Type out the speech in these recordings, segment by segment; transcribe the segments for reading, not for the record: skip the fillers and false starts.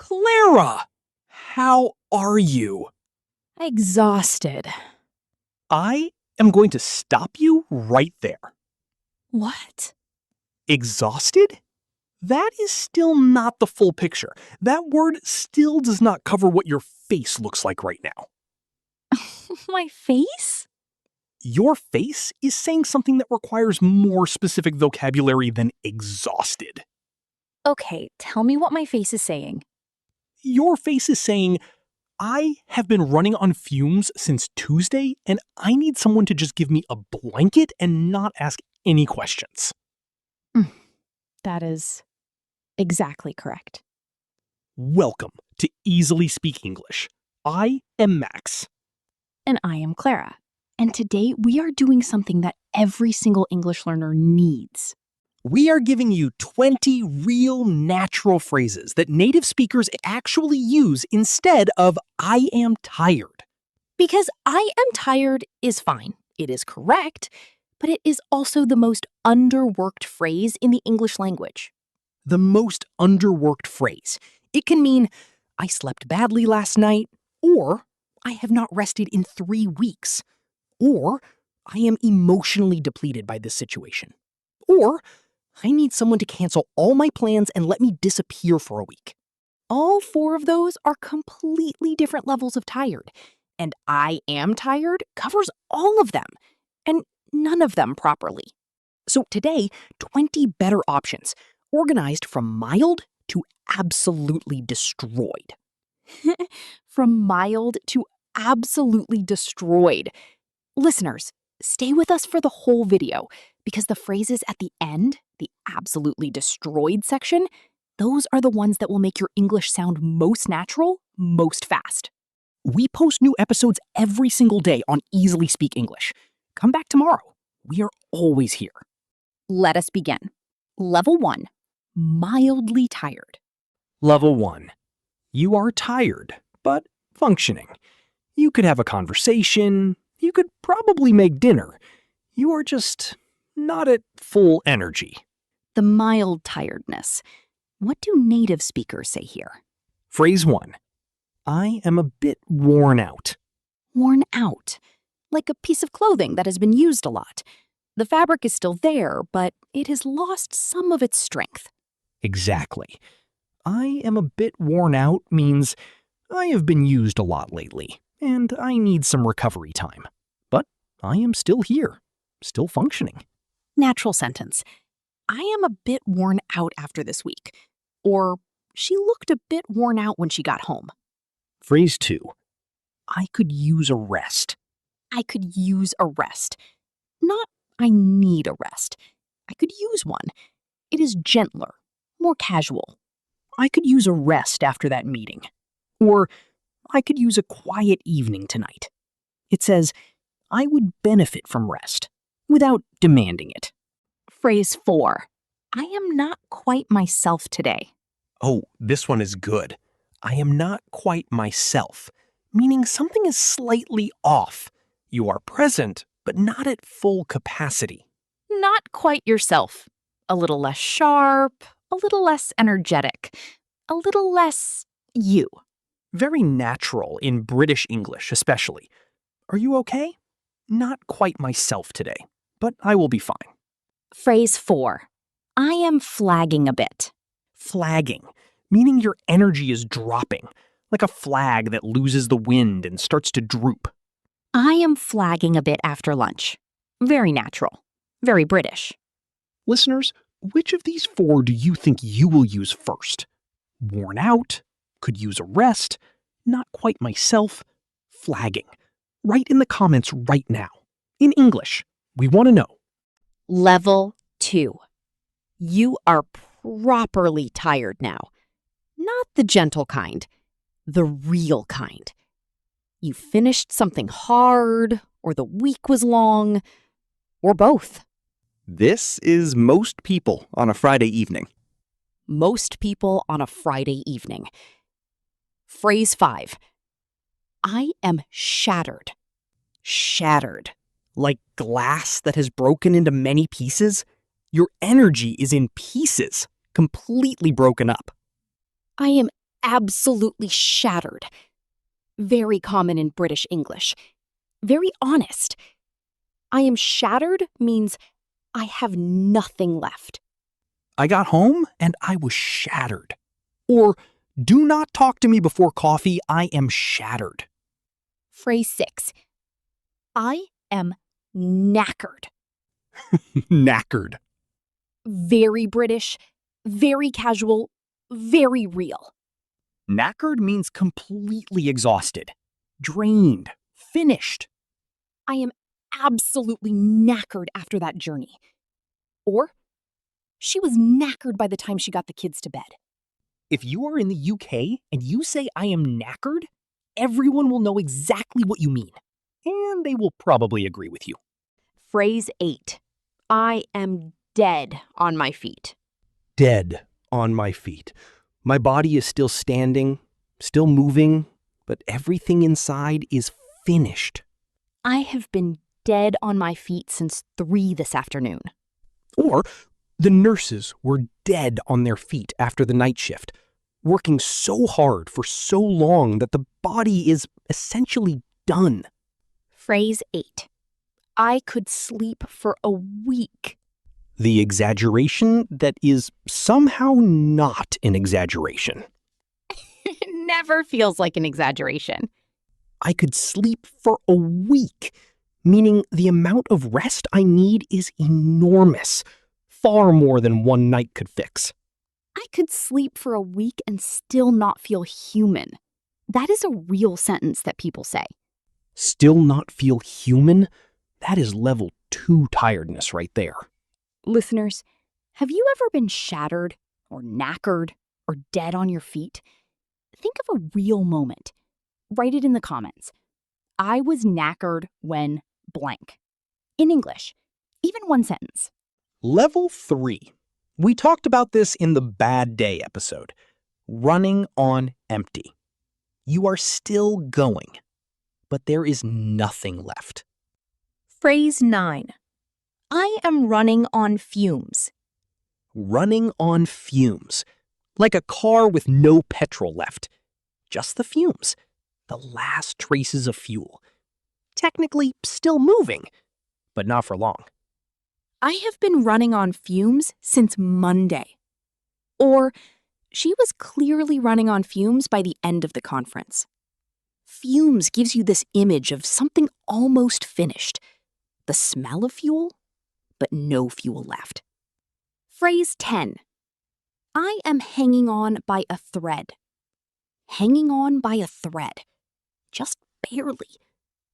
Clara! How are you? Exhausted. I am going to stop you right there. What? Exhausted? That is still not the full picture. That word still does not cover what your face looks like right now. My face? Your face is saying something that requires more specific vocabulary than exhausted. Okay, tell me what my face is saying. Your face is saying, I have been running on fumes since Tuesday, and I need someone to just give me a blanket and not ask any questions. That is exactly correct. Welcome to Easily Speak English. I am Max. And I am Clara. And today we are doing something that every single English learner needs. We are giving you 20 real natural phrases that native speakers actually use instead of I am tired. Because I am tired is fine. It is correct, but it is also the most underworked phrase in the English language. The most underworked phrase. It can mean, I slept badly last night, or I have not rested in 3 weeks, or I am emotionally depleted by this situation, or I need someone to cancel all my plans and let me disappear for a week. All 4 of those are completely different levels of tired, and I am tired covers all of them, and none of them properly. So today, 20 better options, organized from mild to absolutely destroyed. From mild to absolutely destroyed. Listeners, stay with us for the whole video, because the phrases at the end, the absolutely destroyed section, those are the ones that will make your English sound most natural, most fast. We post new episodes every single day on Easily Speak English. Come back tomorrow. We are always here. Let us begin. Level 1, mildly tired. Level 1. You are tired, but functioning. You could have a conversation. You could probably make dinner. You are just not at full energy. The mild tiredness. What do native speakers say here? Phrase 1. I am a bit worn out. Worn out. Like a piece of clothing that has been used a lot. The fabric is still there, but it has lost some of its strength. Exactly. I am a bit worn out means I have been used a lot lately, and I need some recovery time. But I am still here, still functioning. Natural sentence. I am a bit worn out after this week. Or, she looked a bit worn out when she got home. Phrase 2. I could use a rest. I could use a rest. Not, I need a rest. I could use one. It is gentler, more casual. I could use a rest after that meeting. Or, I could use a quiet evening tonight. It says, I would benefit from rest, without demanding it. Phrase 4. I am not quite myself today. Oh, this one is good. I am not quite myself, meaning something is slightly off. You are present, but not at full capacity. Not quite yourself. A little less sharp, a little less energetic, a little less you. Very natural in British English, especially. Are you okay? Not quite myself today, but I will be fine. Phrase 4. I am flagging a bit. Flagging, meaning your energy is dropping, like a flag that loses the wind and starts to droop. I am flagging a bit after lunch. Very natural. Very British. Listeners, which of these 4 do you think you will use first? Worn out, could use a rest, not quite myself, flagging. Write in the comments right now. In English, we want to know. Level 2. You are properly tired now. Not the gentle kind, the real kind. You finished something hard, or the week was long, or both. This is most people on a Friday evening. Most people on a Friday evening. Phrase 5. I am shattered. Shattered. Like glass that has broken into many pieces? Your energy is in pieces, completely broken up. I am absolutely shattered. Very common in British English. Very honest. I am shattered means I have nothing left. I got home and I was shattered. Or, do not talk to me before coffee, I am shattered. Phrase 6. I am knackered. Knackered. Very British, very casual, very real. Knackered means completely exhausted, drained, finished. I am absolutely knackered after that journey. Or, she was knackered by the time she got the kids to bed. If you are in the UK and you say I am knackered, everyone will know exactly what you mean. And they will probably agree with you. Phrase 8. I am dead on my feet. Dead on my feet. My body is still standing, still moving, but everything inside is finished. I have been dead on my feet since 3 this afternoon. Or, the nurses were dead on their feet after the night shift, working so hard for so long that the body is essentially done. Phrase 8. I could sleep for a week. The exaggeration that is somehow not an exaggeration. It never feels like an exaggeration. I could sleep for a week, meaning the amount of rest I need is enormous, far more than one night could fix. I could sleep for a week and still not feel human. That is a real sentence that people say. Still not feel human? That is level 2 tiredness right there. Listeners, have you ever been shattered or knackered or dead on your feet? Think of a real moment. Write it in the comments. I was knackered when blank. In English, even one sentence. Level 3. We talked about this in the bad day episode. Running on empty. You are still going, but there is nothing left. Phrase 9. I am running on fumes. Running on fumes. Like a car with no petrol left. Just the fumes. The last traces of fuel. Technically still moving, but not for long. I have been running on fumes since Monday. Or, she was clearly running on fumes by the end of the conference. Fumes gives you this image of something almost finished. The smell of fuel, but no fuel left. Phrase 10. I am hanging on by a thread. Hanging on by a thread. Just barely.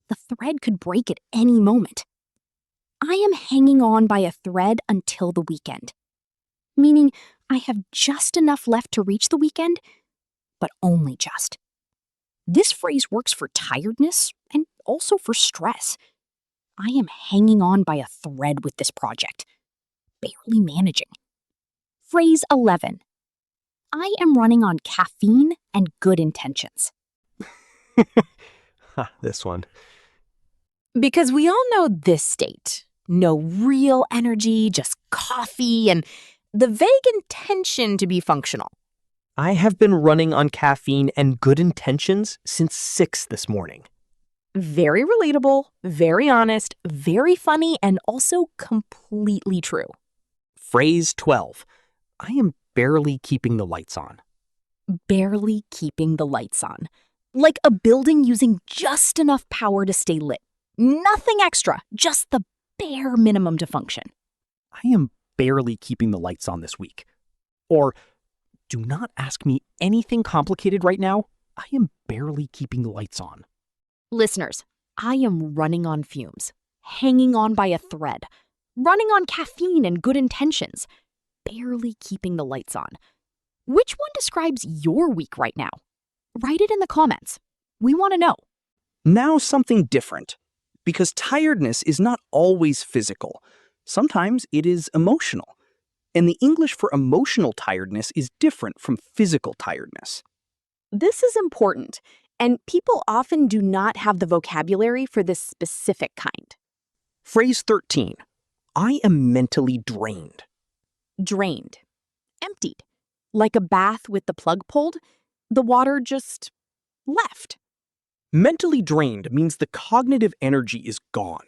The thread could break at any moment. I am hanging on by a thread until the weekend. Meaning, I have just enough left to reach the weekend, but only just. This phrase works for tiredness and also for stress. I am hanging on by a thread with this project. Barely managing. Phrase 11. I am running on caffeine and good intentions. This one. Because we all know this state. No real energy, just coffee, and the vague intention to be functional. I have been running on caffeine and good intentions since 6 this morning. Very relatable, very honest, very funny, and also completely true. Phrase 12. I am barely keeping the lights on. Barely keeping the lights on. Like a building using just enough power to stay lit. Nothing extra, just the bare minimum to function. I am barely keeping the lights on this week. Or, do not ask me anything complicated right now. I am barely keeping the lights on. Listeners, I am running on fumes, hanging on by a thread, running on caffeine and good intentions, barely keeping the lights on. Which one describes your week right now? Write it in the comments. We want to know. Now something different. Because tiredness is not always physical. Sometimes it is emotional. And the English for emotional tiredness is different from physical tiredness. This is important, and people often do not have the vocabulary for this specific kind. Phrase 13. I am mentally drained. Drained. Emptied. Like a bath with the plug pulled. The water just left. Mentally drained means the cognitive energy is gone.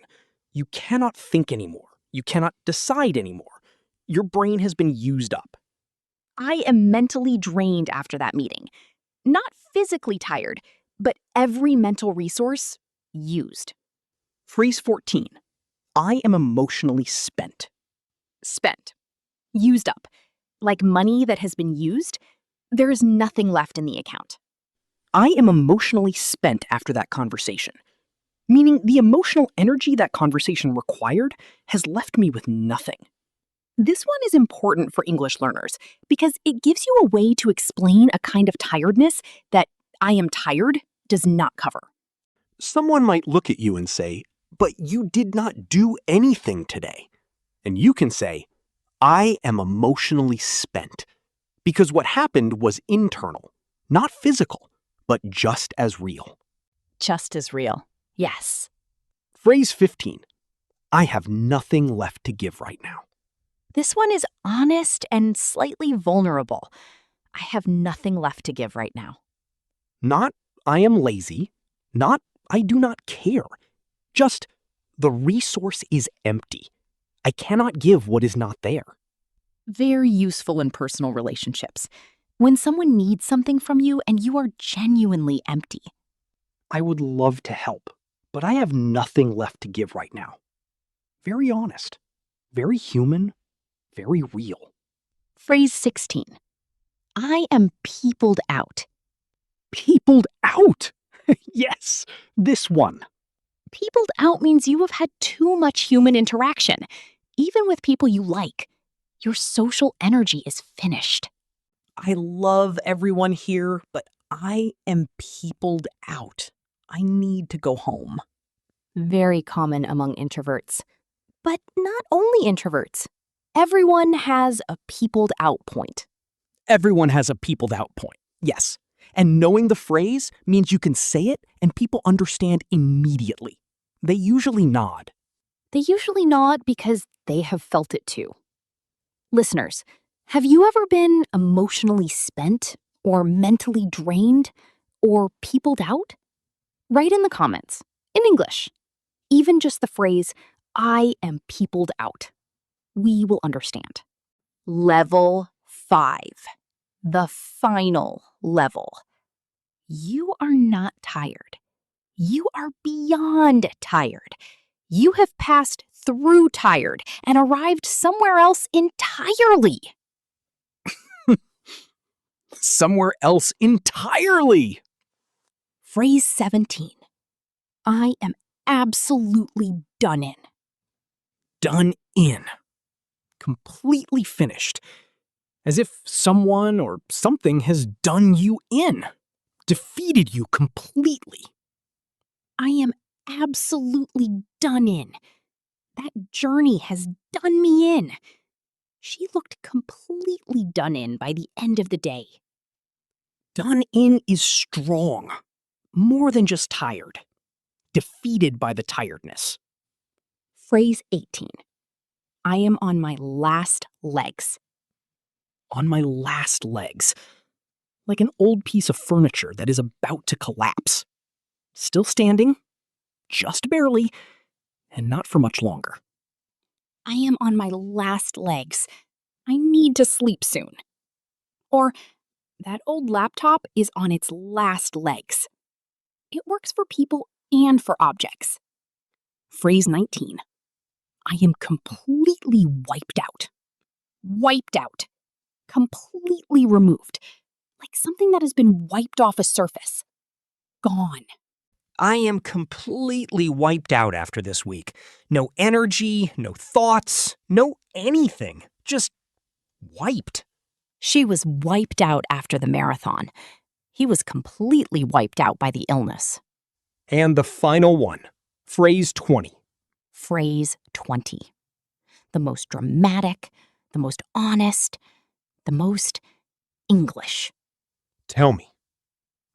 You cannot think anymore. You cannot decide anymore. Your brain has been used up. I am mentally drained after that meeting. Not physically tired, but every mental resource used. Phrase 14. I am emotionally spent. Spent. Used up. Like money that has been used, there is nothing left in the account. I am emotionally spent after that conversation, meaning the emotional energy that conversation required has left me with nothing. This one is important for English learners because it gives you a way to explain a kind of tiredness that I am tired does not cover. Someone might look at you and say, "But you did not do anything today." And you can say, "I am emotionally spent," because what happened was internal, not physical, but just as real. Just as real. Yes. Phrase 15. I have nothing left to give right now. This one is honest and slightly vulnerable. I have nothing left to give right now. Not I am lazy. Not I do not care. Just the resource is empty. I cannot give what is not there. Very useful in personal relationships. When someone needs something from you and you are genuinely empty. I would love to help, but I have nothing left to give right now. Very honest. Very human. Very real. Phrase 16. I am peopled out. Peopled out! Yes, this one. Peopled out means you have had too much human interaction, even with people you like. Your social energy is finished. I love everyone here, but I am peopled out. I need to go home. Very common among introverts. But not only introverts. Everyone has a peopled out point. Everyone has a peopled out point, yes. And knowing the phrase means you can say it and people understand immediately. They usually nod. They usually nod because they have felt it too. Listeners, have you ever been emotionally spent or mentally drained or peopled out? Write in the comments, in English. Even just the phrase, I am peopled out. We will understand. Level 5. The final level. You are not tired. You are beyond tired. You have passed through tired and arrived somewhere else entirely. Somewhere else entirely. Phrase 17. I am absolutely done in. Done in. Completely finished. As if someone or something has done you in. Defeated you completely. I am absolutely done in. That journey has done me in. She looked completely done in by the end of the day. Done in is strong. More than just tired. Defeated by the tiredness. Phrase 18. I am on my last legs. On my last legs. Like an old piece of furniture that is about to collapse. Still standing, just barely, and not for much longer. I am on my last legs. I need to sleep soon. Or, that old laptop is on its last legs. It works for people and for objects. Phrase 19. I am completely wiped out. Wiped out. Completely removed. Like something that has been wiped off a surface. Gone. I am completely wiped out after this week. No energy, no thoughts, no anything. Just wiped. She was wiped out after the marathon. He was completely wiped out by the illness. And the final one, phrase 20. Phrase 20. The most dramatic, the most honest, the most English. Tell me.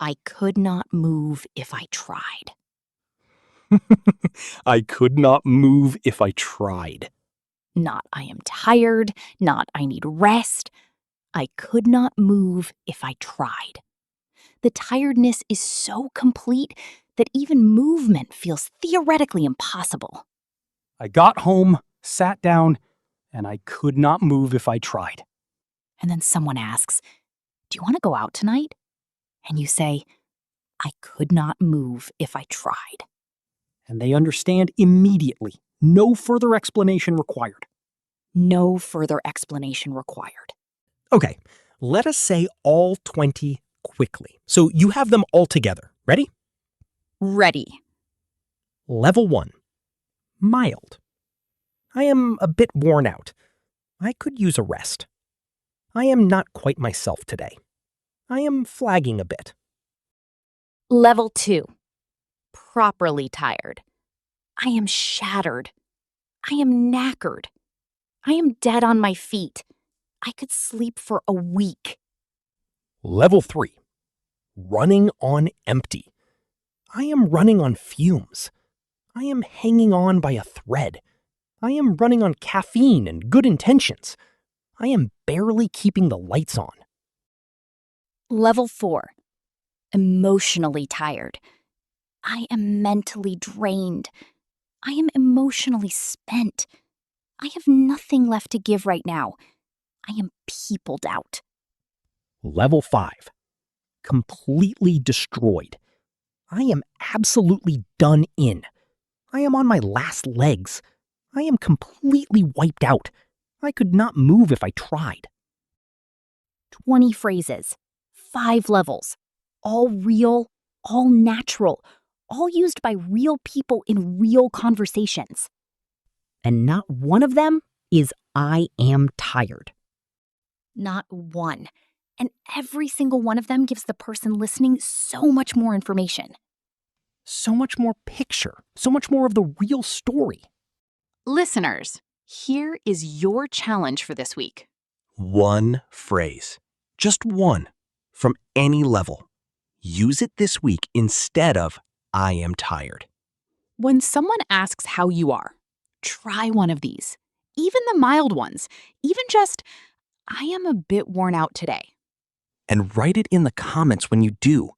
I could not move if I tried. I could not move if I tried. Not I am tired, not I need rest. I could not move if I tried. The tiredness is so complete that even movement feels theoretically impossible. I got home, sat down, and I could not move if I tried. And then someone asks, "Do you want to go out tonight?" And you say, "I could not move if I tried." And they understand immediately. No further explanation required. No further explanation required. Okay, let us say all 20 quickly. So you have them all together. Ready? Ready. Level 1. Mild. I am a bit worn out. I could use a rest. I am not quite myself today. I am flagging a bit. Level 2. Properly tired. I am shattered. I am knackered. I am dead on my feet. I could sleep for a week. Level 3. Running on empty. I am running on fumes. I am hanging on by a thread. I am running on caffeine and good intentions. I am barely keeping the lights on. Level 4. Emotionally tired. I am mentally drained. I am emotionally spent. I have nothing left to give right now. I am peopled out. Level 5. Completely destroyed. I am absolutely done in. I am on my last legs. I am completely wiped out. I could not move if I tried. 20 phrases, 5 levels, all real, all natural, all used by real people in real conversations. And not one of them is I am tired. Not one. And every single one of them gives the person listening so much more information. So much more picture, so much more of the real story. Listeners, here is your challenge for this week. One phrase, just one, from any level. Use it this week instead of I am tired. When someone asks how you are, try one of these. Even the mild ones. Even just, "I am a bit worn out today." And write it in the comments when you do.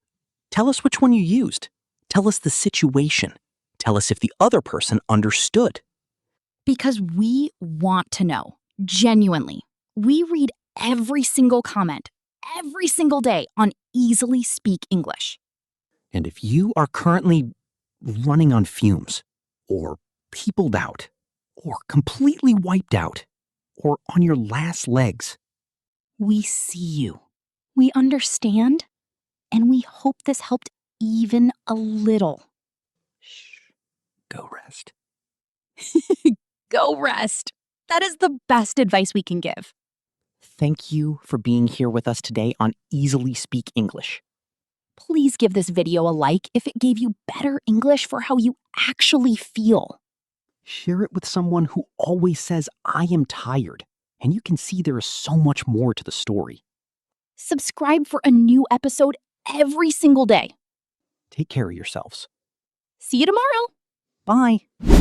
Tell us which one you used. Tell us the situation. Tell us if the other person understood. Because we want to know, genuinely. We read every single comment, every single day on Easily Speak English. And if you are currently running on fumes, or peopled out, or completely wiped out, or on your last legs, We see you. We understand. And we hope this helped even a little. shh, go rest. Go rest. That is the best advice we can give. Thank you for being here with us today on Easily Speak English. Please give this video a like if it gave you better English for how you actually feel. Share it with someone who always says, I am tired, and you can see there is so much more to the story. Subscribe for a new episode every single day. Take care of yourselves. See you tomorrow. Bye.